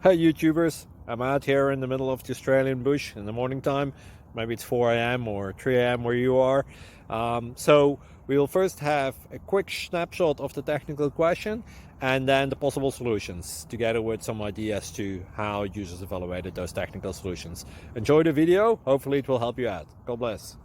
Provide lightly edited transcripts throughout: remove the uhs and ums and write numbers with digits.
Hey YouTubers, I'm out here in the middle of the Australian bush in the morning time. Maybe it's 4 a.m. or 3 a.m. where you are. So we will first have a quick snapshot of the technical question and then the possible solutions, together with some ideas to how users evaluated those technical solutions. Enjoy the video, hopefully it will help you out. God bless.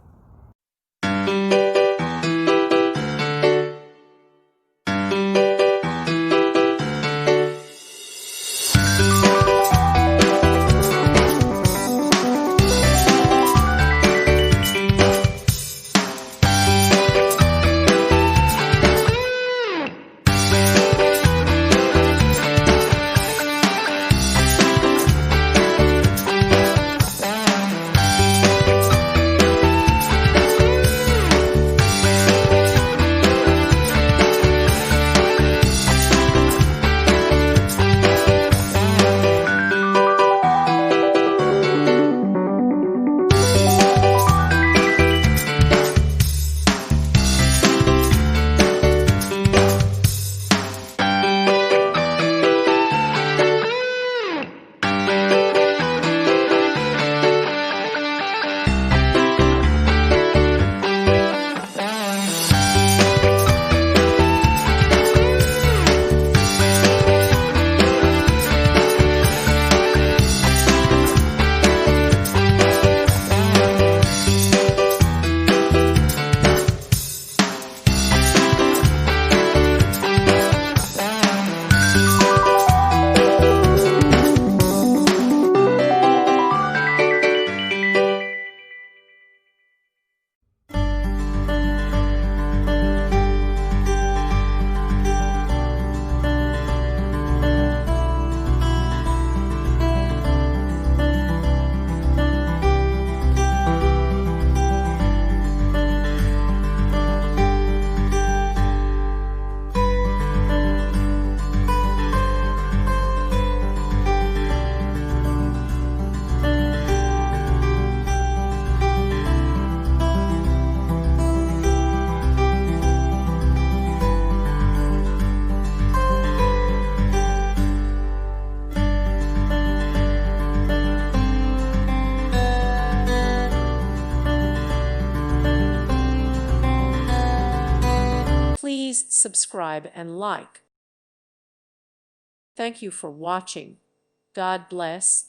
Please subscribe and like. Thank you for watching. God bless.